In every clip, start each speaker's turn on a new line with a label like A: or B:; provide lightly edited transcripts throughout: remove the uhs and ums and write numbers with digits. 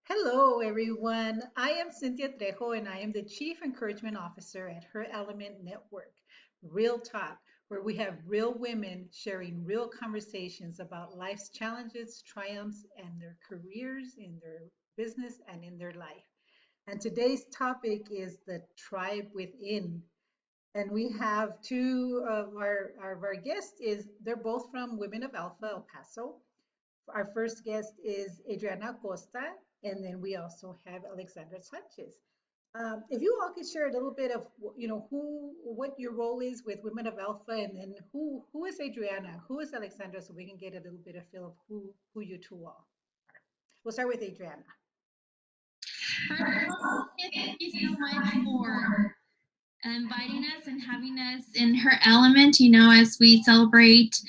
A: Hello, everyone. I am Cynthia Trejo, and I am the Chief Encouragement Officer at Her Element Network, Real Talk, where we have real women sharing real conversations about life's challenges, triumphs, and their careers, in their business, and in their life. And today's topic is the tribe within. And we have two of our guests they're both from Women of Alpha El Paso. Our first guest is Adriana Costa, and then we also have Alexandra Sanchez. If you all could share a little bit of, what your role is with Women of Alpha, and then who is Adriana, who is Alexandra, so we can get a little bit of feel of who you two all are. We'll start with Adriana.
B: First of all, thank you so much for inviting us and having us in her element, as we celebrate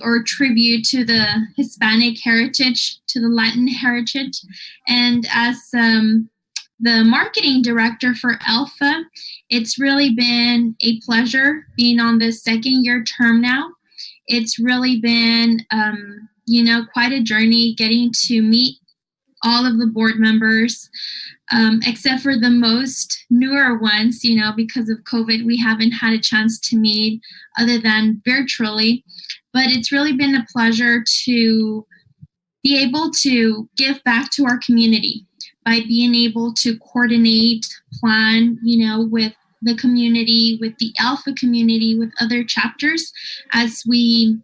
B: or tribute to the Hispanic heritage, to the Latin heritage. And as the marketing director for Alpha, it's really been a pleasure being on this second year term now. It's really been, quite a journey getting to meet all of the board members, except for the most newer ones, because of COVID, we haven't had a chance to meet other than virtually. But it's really been a pleasure to be able to give back to our community by being able to coordinate, plan, with the community, with the Alpha community, with other chapters as we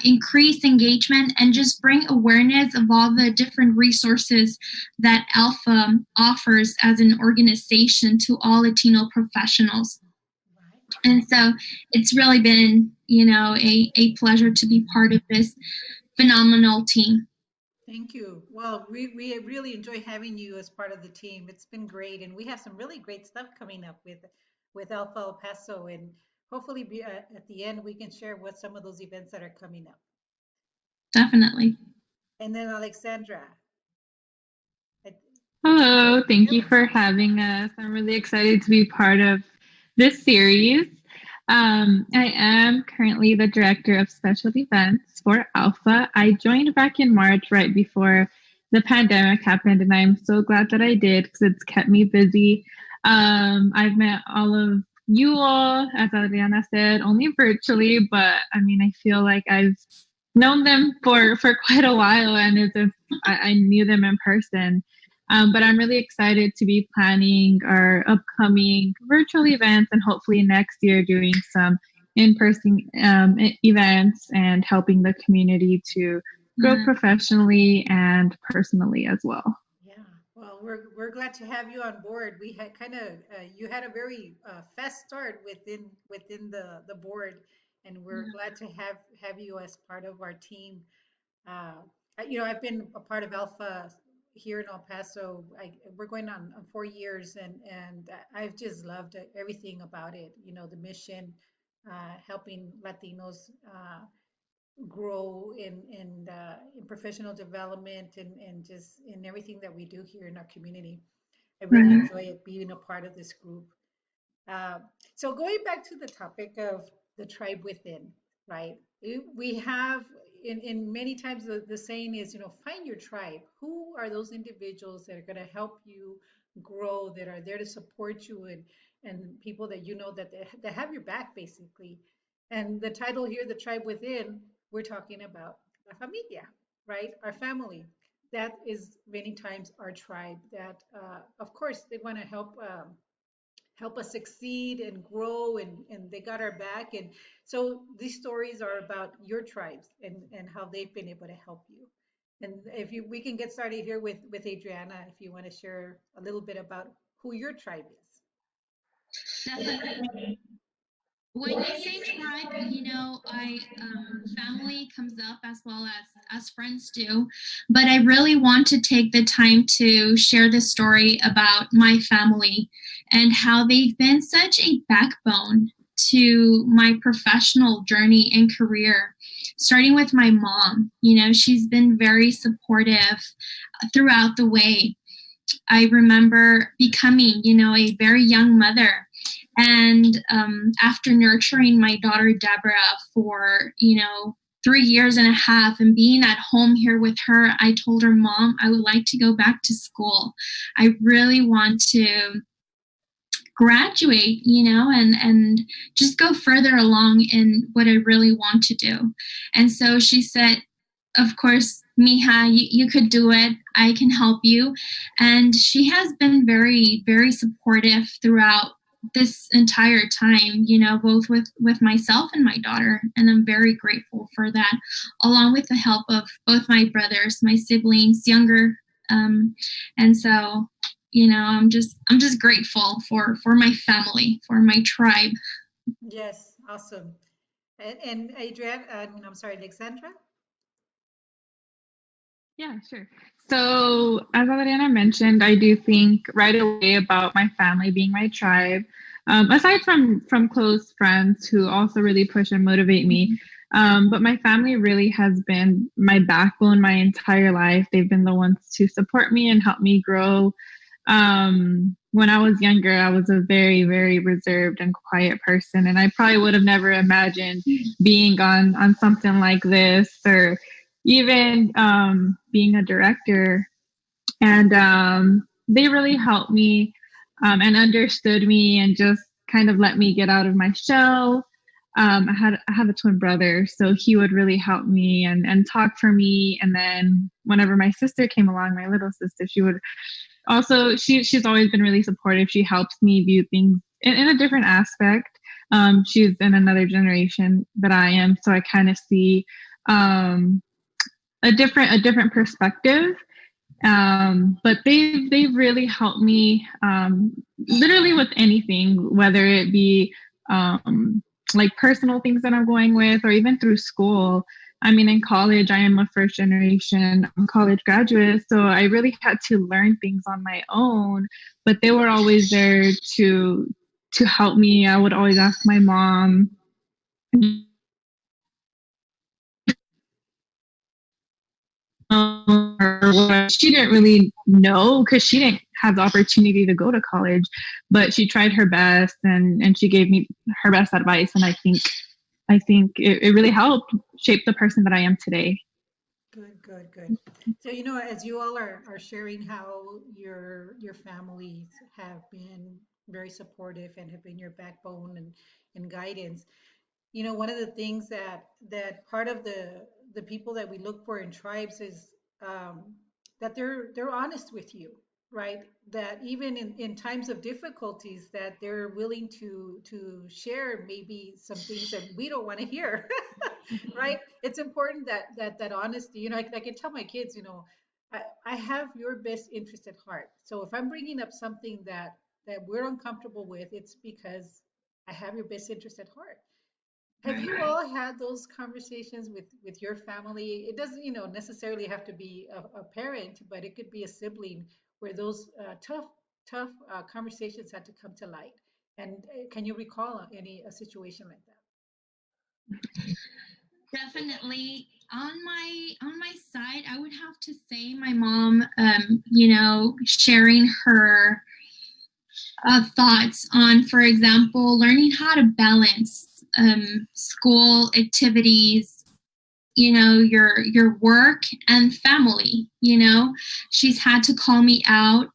B: increase engagement and just bring awareness of all the different resources that Alpha offers as an organization to all Latino professionals. And so it's really been, a pleasure to be part of this phenomenal team.
A: Thank you. Well, we really enjoy having you as part of the team. It's been great, and we have some really great stuff coming up with Alpha El Paso, and hopefully at the end we can share what some of those events that are coming up.
B: Definitely.
A: And then Alexandra. I,
C: Hello, thank you
A: yep.
C: for having us. I'm really excited to be part of this series. I am currently the director of special events for Alpha. I joined back in March right before the pandemic happened, and I'm so glad that I did because it's kept me busy. I've met all of you all, as Adriana said, only virtually, but I mean, I feel like I've known them for quite a while, and as if I knew them in person. But I'm really excited to be planning our upcoming virtual events and hopefully next year doing some in-person events and helping the community to grow professionally and personally as well.
A: Yeah. Well, we're glad to have you on board. We had kind of you had a very fast start within the board, and we're glad to have you as part of our team. Uh, I've been a part of Alpha here in El Paso. We're going on 4 years, and I've just loved everything about it. The mission, helping Latinos grow in professional development and just in everything that we do here in our community. I really
C: Right.
A: enjoy it being a part of this group. Uh, so going back to the topic of the tribe within, right? We have in many times the saying is, find your tribe. Who are those individuals that are going to help you grow, that are there to support you, and people that that have your back basically. And the title here, the tribe within, we're talking about la familia, right? Our family. That is many times our tribe. That of course they want to help us succeed and grow, and they got our back. And so these stories are about your tribes and how they've been able to help you. And if you we can get started here with Adriana, if you want to share a little bit about who your tribe is.
B: Definitely. When you say tribe, I family comes up as well as friends do, but I really want to take the time to share the story about my family and how they've been such a backbone to my professional journey and career. Starting with my mom, she's been very supportive throughout the way. I remember becoming, a very young mother. And after nurturing my daughter Deborah for, 3 years and a half, and being at home here with her, I told her, Mom, I would like to go back to school. I really want to graduate, and just go further along in what I really want to do. And so she said, of course, Mija, you could do it. I can help you. And she has been very, very supportive throughout this entire time, both with myself and my daughter. And I'm very grateful for that, along with the help of both my brothers, my siblings, younger. And so, I'm just grateful for my family, for my tribe.
A: Yes, awesome. And Adrienne, I'm sorry, Alexandra?
C: Yeah, sure. So, as Adriana mentioned, I do think right away about my family being my tribe. Aside from close friends who also really push and motivate me, but my family really has been my backbone my entire life. They've been the ones to support me and help me grow. When I was younger, I was a very, very reserved and quiet person, and I probably would have never imagined being on something like this, or even being a director. And they really helped me and understood me and just kind of let me get out of my shell. I have a twin brother, so he would really help me and talk for me. And then whenever my sister came along, my little sister, she would also she's always been really supportive. She helps me view things in a different aspect. She's in another generation that I am, so I kind of see a different perspective. But they've really helped me literally with anything, whether it be like personal things that I'm going with, or even through school. I mean, in college, I am a first generation college graduate, so I really had to learn things on my own. But they were always there to help me. I would always ask my mom. She didn't really know because she didn't have the opportunity to go to college, but she tried her best, and she gave me her best advice. And I think it really helped shape the person that I am today.
A: Good, good, good. So, as you all are sharing how your families have been very supportive and have been your backbone and guidance, one of the things that part of the people that we look for in tribes is that they're honest with you, right? That even in times of difficulties, that they're willing to share maybe some things that we don't want to hear, right? It's important that honesty. I can tell my kids, I have your best interest at heart. So if I'm bringing up something that we're uncomfortable with, it's because I have your best interest at heart. Have you all had those conversations with your family? It doesn't, necessarily have to be a parent, but it could be a sibling where those tough conversations had to come to light. And can you recall any a situation like that?
B: Definitely on my side, I would have to say my mom, sharing her thoughts on, for example, learning how to balance school activities, your work and family. She's had to call me out,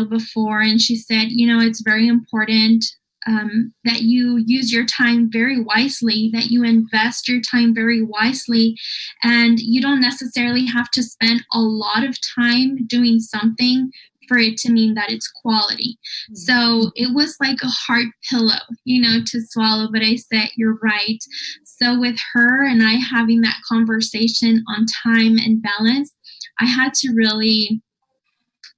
B: before, and she said, it's very important that you use your time very wisely, that you invest your time very wisely, and you don't necessarily have to spend a lot of time doing something for it to mean that it's quality. So it was like a hard pillow, to swallow. But I said, you're right. So with her and I having that conversation on time and balance, I had to really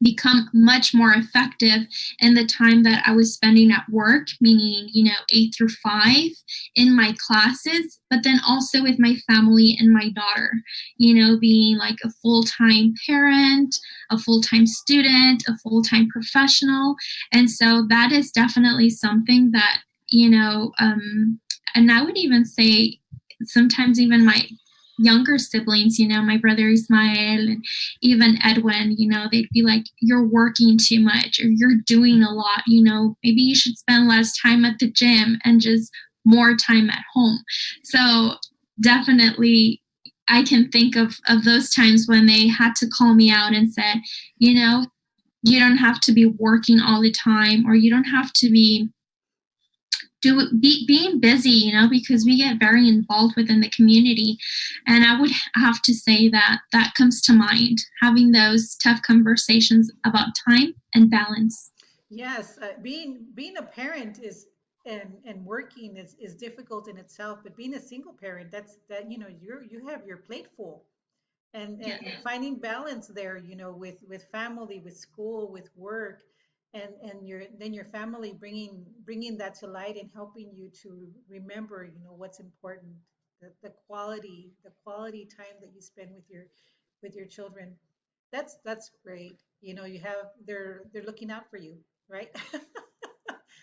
B: become much more effective in the time that I was spending at work, meaning, 8 through 5 in my classes, but then also with my family and my daughter, being like a full-time parent, a full-time student, a full-time professional. And so that is definitely something that, and I would even say sometimes even my younger siblings, my brother Ismael and even Edwin, they'd be like, you're working too much or you're doing a lot, maybe you should spend less time at the gym and just more time at home. So definitely, I can think of those times when they had to call me out and said, you know, you don't have to be working all the time, or you don't have to be being busy, you know, because we get very involved within the community. And I would have to say that that comes to mind, having those tough conversations about time and balance.
A: Yes, being a parent is and working is difficult in itself, but being a single parent, that you have your plate full,
B: Yeah.
A: and finding balance there, with family, with school, with work, and your family bringing that to light and helping you to remember, what's important, the quality time that you spend with your children. That's great. They're looking out for you, right?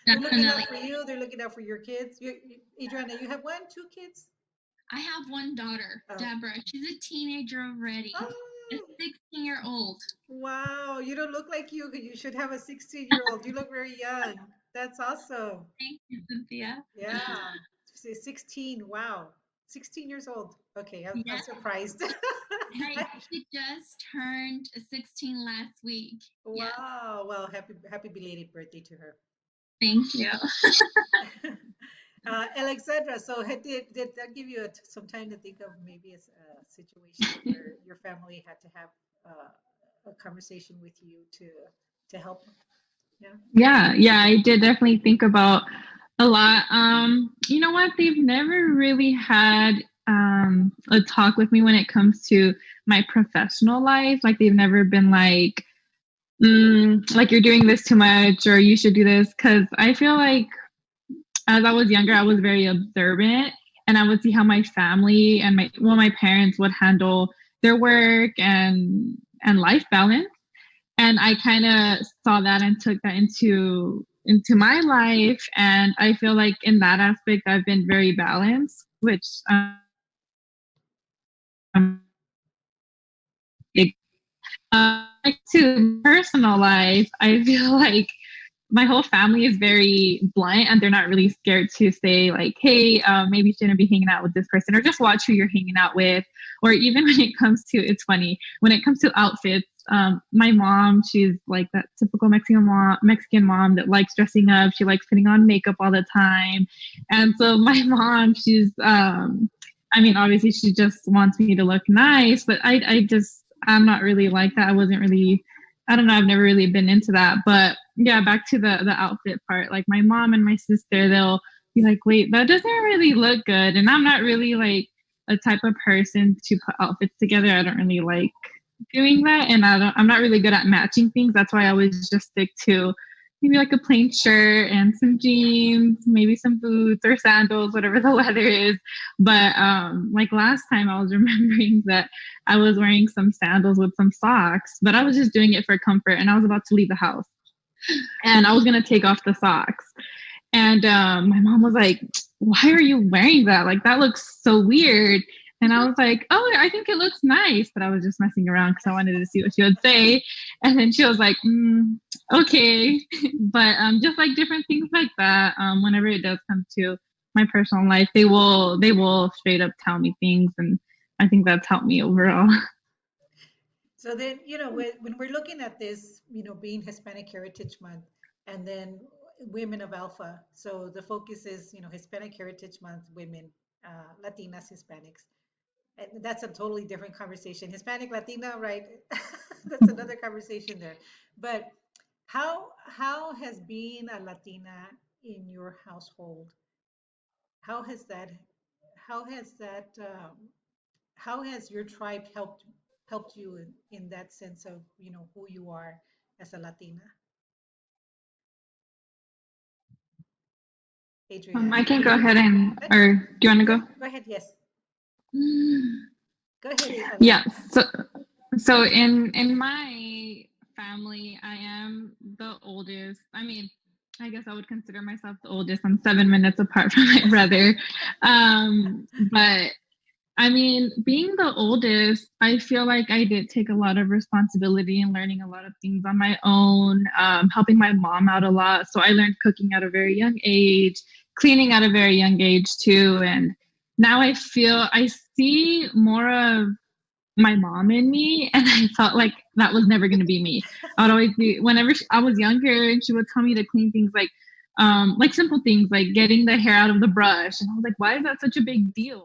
A: They're looking
B: Definitely.
A: out for you. They're looking out for your kids. Adriana, you have one, two kids?
B: I have one daughter,
A: Oh.
B: Deborah. She's a teenager already, a
A: Oh,
B: 16-year-old.
A: wow. You don't look like you should have a 16-year-old. You look very young. That's awesome.
B: Thank you, Cynthia.
A: Yeah. 16. Wow. 16 years old. Okay, I'm
B: Yeah.
A: surprised.
B: Hey, she just turned 16 last week. Yes.
A: Wow. Well, happy belated birthday to her.
B: Thank you.
A: Alexandra, so did that give you some time to think of maybe a situation where your family had to have a conversation with you to help? Yeah.
C: Yeah, I did definitely think about a lot. You know what? They've never really had a talk with me when it comes to my professional life. Like they've never been like you're doing this too much or you should do this. Cause I feel like as I was younger, I was very observant and I would see how my family and my parents would handle their work and life balance. And I kind of saw that and took that into my life. And I feel like in that aspect, I've been very balanced, which big. Like to personal life, I feel like my whole family is very blunt and they're not really scared to say like, hey, maybe you shouldn't be hanging out with this person, or just watch who you're hanging out with. Or even when it comes to, it's funny, when it comes to outfits, my mom, she's like that typical Mexican mom that likes dressing up. She likes putting on makeup all the time. And so my mom, she's I mean, obviously she just wants me to look nice, but I'm not really like that. I wasn't really, I don't know, I've never really been into that. But yeah, back to the outfit part. Like my mom and my sister, they'll be like, wait, that doesn't really look good. And I'm not really like a type of person to put outfits together. I don't really like doing that. And I'm not really good at matching things. That's why I always just stick to maybe like a plain shirt and some jeans, maybe some boots or sandals, whatever the weather is. But like last time I was remembering that I was wearing some sandals with some socks, but I was just doing it for comfort and I was about to leave the house and I was going to take off the socks. And my mom was like, why are you wearing that? Like, that looks so weird. And I was like, oh, I think it looks nice. But I was just messing around because I wanted to see what she would say. And then she was like, okay. But just like different things like that, whenever it does come to my personal life, they will straight up tell me things. And I think that's helped me overall.
A: So then, when we're looking at this, being Hispanic Heritage Month, and then Women of Alpha. So the focus is, Hispanic Heritage Month, women, Latinas, Hispanics. And that's a totally different conversation. Hispanic, Latina, right? That's another conversation there. But how has being a Latina in your household, how has that how has that how has your tribe helped you in that sense of who you are as a Latina?
C: I
A: Adriana,
C: can go ahead and,
A: Let-
C: or do you want to
A: go,
C: go?
A: go ahead. Yes, go ahead,
C: Yeah.
A: Alexandra.
C: So in my family, I am the oldest. I mean, I guess I would consider myself the oldest. I'm 7 minutes apart from my brother. But I mean, being the oldest, I feel like I did take a lot of responsibility and learning a lot of things on my own, helping my mom out a lot. So I learned cooking at a very young age, cleaning at a very young age too. And now I see more of my mom in me, and I felt like that was never going to be me. I would always be, whenever I was younger and she would tell me to clean things like simple things like getting the hair out of the brush, and I was like, why is that such a big deal?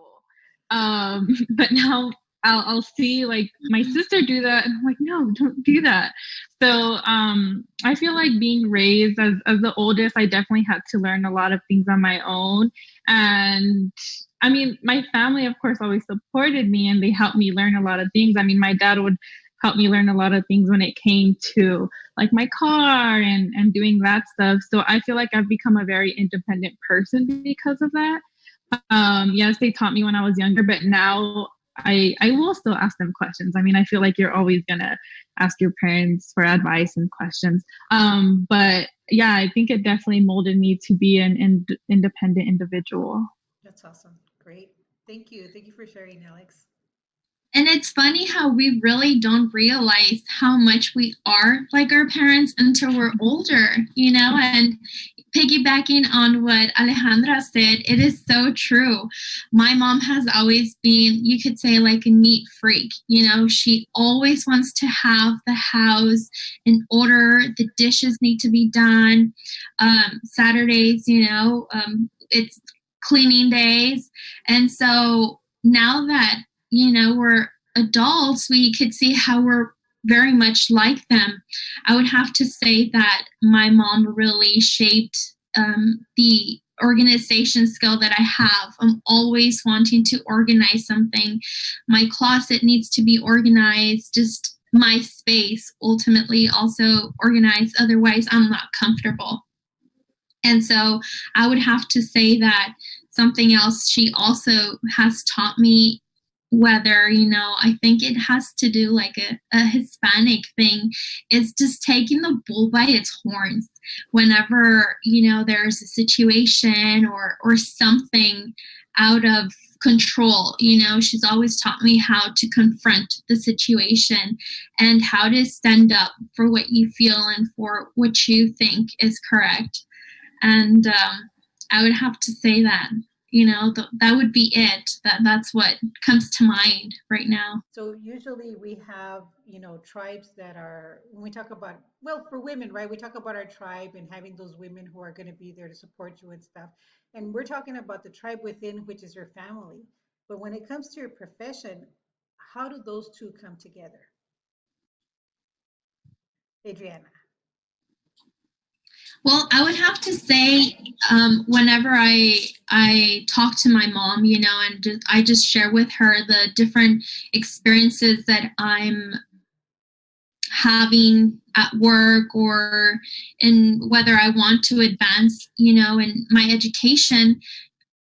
C: But now I'll see like my sister do that, and I'm like, no, don't do that. So I feel like being raised as the oldest, I definitely had to learn a lot of things on my own. And I mean, my family, of course, always supported me and they helped me learn a lot of things. I mean, my dad would help me learn a lot of things when it came to like my car and doing that stuff. So I feel like I've become a very independent person because of that. Yes, they taught me when I was younger, but now I will still ask them questions. I mean, I feel like you're always gonna ask your parents for advice and questions. But yeah, I think it definitely molded me to be an independent individual.
A: That's awesome. Great. Thank you. Thank you for sharing, Alex.
B: And it's funny how we really don't realize how much we are like our parents until we're older, and piggybacking on what Alejandra said, it is so true. My mom has always been, you could say, like a neat freak. She always wants to have the house in order. The dishes need to be done. Saturdays, it's cleaning days. And so now that we're adults, we could see how we're very much like them. I would have to say that my mom really shaped the organization skill that I have. I'm always wanting to organize something. My closet needs to be organized, just my space ultimately also organized. Otherwise, I'm not comfortable. And so I would have to say that something else she also has taught me, whether, I think it has to do like a Hispanic thing, is just taking the bull by its horns. Whenever, there's a situation or something out of control, she's always taught me how to confront the situation and how to stand up for what you feel and for what you think is correct. And I would have to say that, that would be it. That's what comes to mind right now.
A: So usually we have, tribes that are, when we talk about, well, for women, right? We talk about our tribe and having those women who are going to be there to support you and stuff. And we're talking about the tribe within, which is your family. But when it comes to your profession, how do those two come together? Adriana.
B: Well, I would have to say, whenever I talk to my mom, and I just share with her the different experiences that I'm having at work or in whether I want to advance, in my education,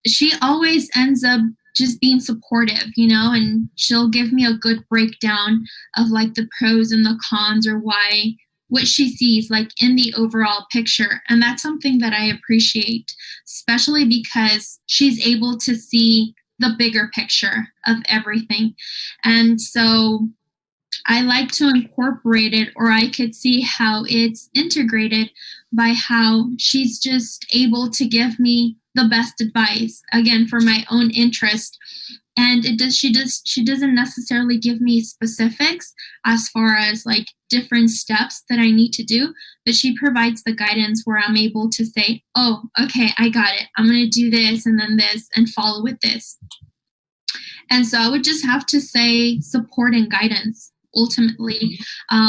B: she always ends up just being supportive, and she'll give me a good breakdown of like the pros and the cons or why what she sees like in the overall picture. And that's something that I appreciate, especially because she's able to see the bigger picture of everything. And so I like to incorporate it, or I could see how it's integrated by how she's just able to give me the best advice, again, for my own interest. And she doesn't necessarily give me specifics as far as like different steps that I need to do, but she provides the guidance where I'm able to say, oh, okay, I got it. I'm going to do this and then this and follow with this. And so I would just have to say support and guidance. Ultimately,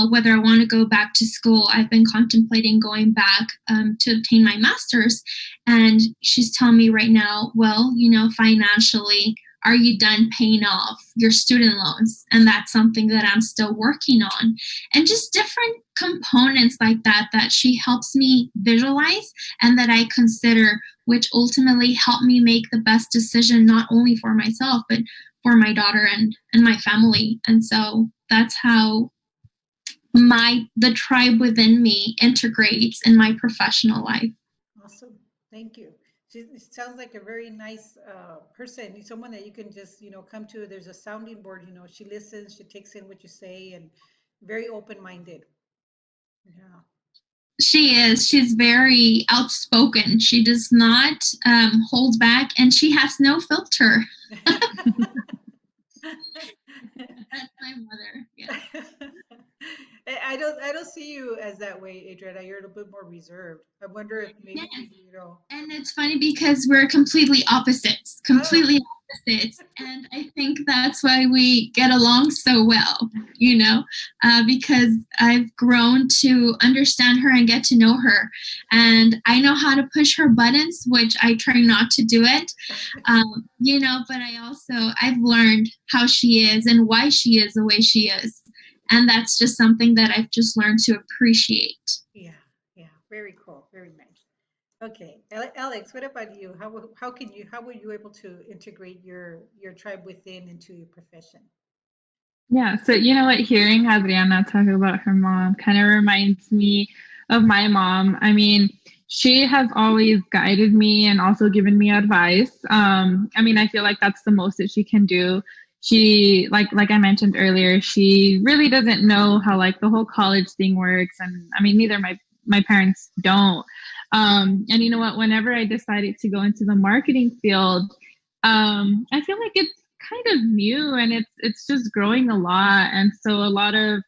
B: whether I want to go back to school, I've been contemplating going back to obtain my master's. And she's telling me right now, well, financially, are you done paying off your student loans? And that's something that I'm still working on. And just different components like that she helps me visualize and that I consider, which ultimately help me make the best decision, not only for myself, but for my daughter and my family. And so that's how the tribe within me integrates in my professional life.
A: Awesome. Thank you. She sounds like a very nice person, someone that you can just, come to. There's a sounding board, she listens, she takes in what you say, and very open-minded. Yeah.
B: She is. She's very outspoken. She does not hold back, and she has no filter. That's my mother. Yes.
A: I don't see you as that way, Adriana. You're a little bit more reserved. I wonder if
B: Yes.
A: maybe you know.
B: And it's funny because we're completely opposites,
A: Oh,
B: completely opposites. And I think that's why we get along so well, because I've grown to understand her and get to know her. And I know how to push her buttons, which I try not to do it, but I've learned how she is and why she is the way she is. And that's just something that I've just learned to appreciate.
A: yeah, yeah. Very cool. Very nice. Okay, Alex, what about you? How were you able to integrate your tribe within into your profession?
C: Yeah, so you know what, hearing Adriana talk about her mom kind of reminds me of my mom. I mean, she has always guided me and also given me advice. I mean, I feel like that's the most that she can do. She like I mentioned earlier, she really doesn't know how like the whole college thing works, and I mean, neither my parents don't. And you know what, whenever I decided to go into the marketing field, I feel like it's kind of new and it's just growing a lot, and so a lot of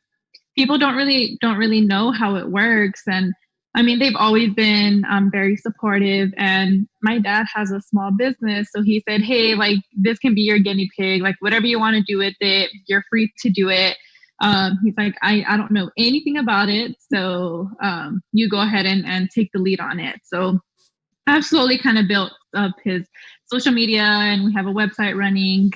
C: people don't really know how it works. And I mean, they've always been very supportive, and my dad has a small business, so he said, hey, like, this can be your guinea pig, like whatever you want to do with it, you're free to do it. He's like, I don't know anything about it, so you go ahead and take the lead on it. So I've slowly kind of built up his social media, and we have a website running.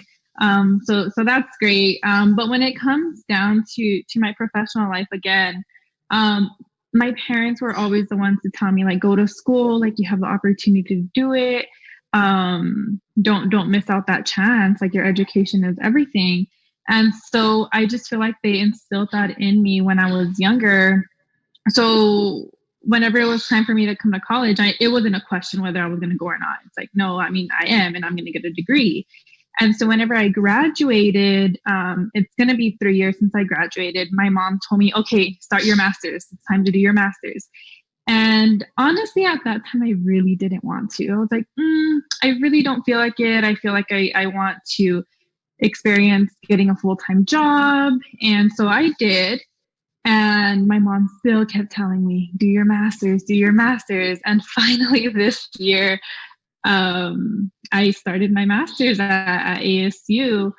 C: So that's great. But when it comes down to my professional life again, um, my parents were always the ones to tell me, like, go to school, like you have the opportunity to do it. Don't miss out that chance. Like, your education is everything. And so I just feel like they instilled that in me when I was younger. So whenever it was time for me to come to college, it wasn't a question whether I was going to go or not. It's like, no, I mean, I am, and I'm going to get a degree. And so whenever I graduated, it's going to be 3 years since I graduated. My mom told me, okay, start your master's. It's time to do your master's. And honestly, at that time, I really didn't want to. I was like, I really don't feel like it. I feel like I want to experience getting a full-time job. And so I did. And my mom still kept telling me, do your master's, do your master's. And finally, this year, I started my master's at ASU.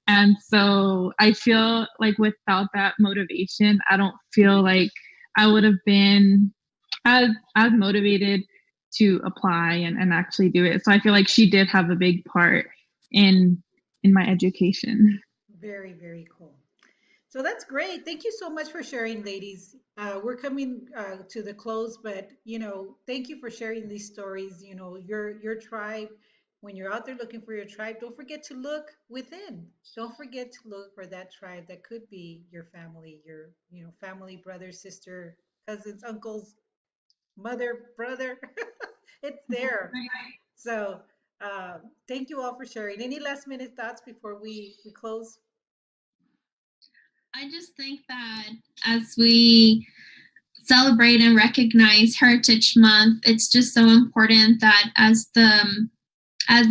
C: And so I feel like without that motivation, I don't feel like I would have been as motivated to apply and actually do it. So I feel like she did have a big part in in my education.
A: Very, very cool. So that's great. Thank you so much for sharing, ladies. We're coming to the close, but thank you for sharing these stories. Your tribe. When you're out there looking for your tribe, don't forget to look within. Don't forget to look for that tribe that could be your family, your family, brother, sister, cousins, uncles, mother, brother. It's there. So thank you all for sharing. Any last minute thoughts before we close?
B: I just think that as we celebrate and recognize Heritage Month, it's just so important that as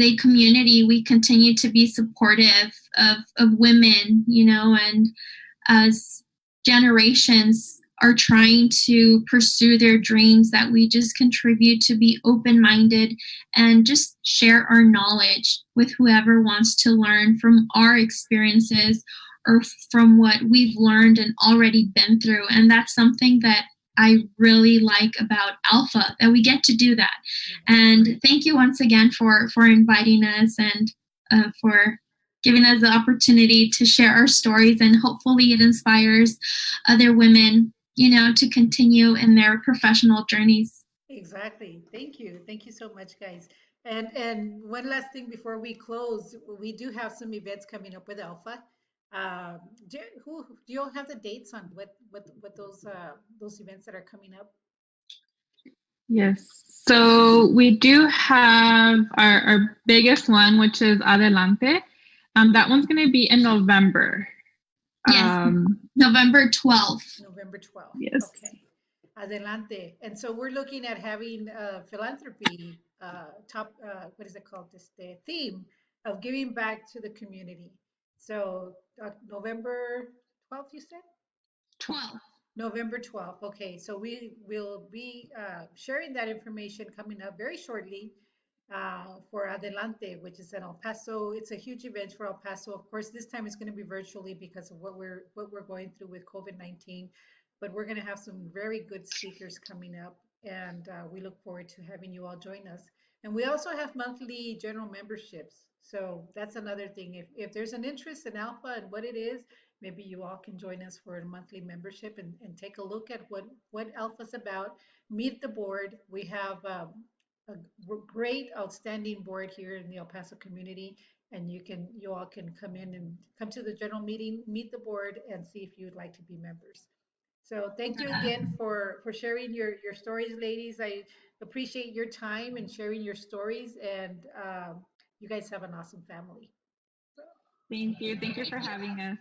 B: a community we continue to be supportive of women, and as generations are trying to pursue their dreams, that we just contribute to be open-minded and just share our knowledge with whoever wants to learn from our experiences or from what we've learned and already been through. And that's something that I really like about Alpha, that we get to do that. And thank you once again for inviting us and for giving us the opportunity to share our stories, and hopefully it inspires other women, to continue in their professional journeys.
A: Exactly. Thank you. Thank you so much, guys. And one last thing before we close, we do have some events coming up with Alpha. Do you all have the dates on what those events that are coming up?
C: Yes. So we do have our biggest one, which is Adelante. That one's going to be in November.
B: Yes, November 12th.
A: November 12th.
C: Yes.
A: Okay. Adelante. And so we're looking at having philanthropy top, what is it called? This the theme of giving back to the community. So November 12th, you said?
B: 12.
A: November 12th. Okay, so we will be sharing that information coming up very shortly for Adelante, which is in El Paso. It's a huge event for El Paso. Of course, this time it's going to be virtually because of what we're going through with COVID-19. But we're going to have some very good speakers coming up, and we look forward to having you all join us. And we also have monthly general memberships. So that's another thing. If there's an interest in Alpha and what it is, maybe you all can join us for a monthly membership and take a look at what Alpha's about. Meet the board. We have a great, outstanding board here in the El Paso community, and you all can come in and come to the general meeting, meet the board, and see if you'd like to be members. So thank you again for sharing your stories, ladies. I appreciate your time and sharing your stories, and you guys have an awesome family.
C: Thank you. Thank you for having us.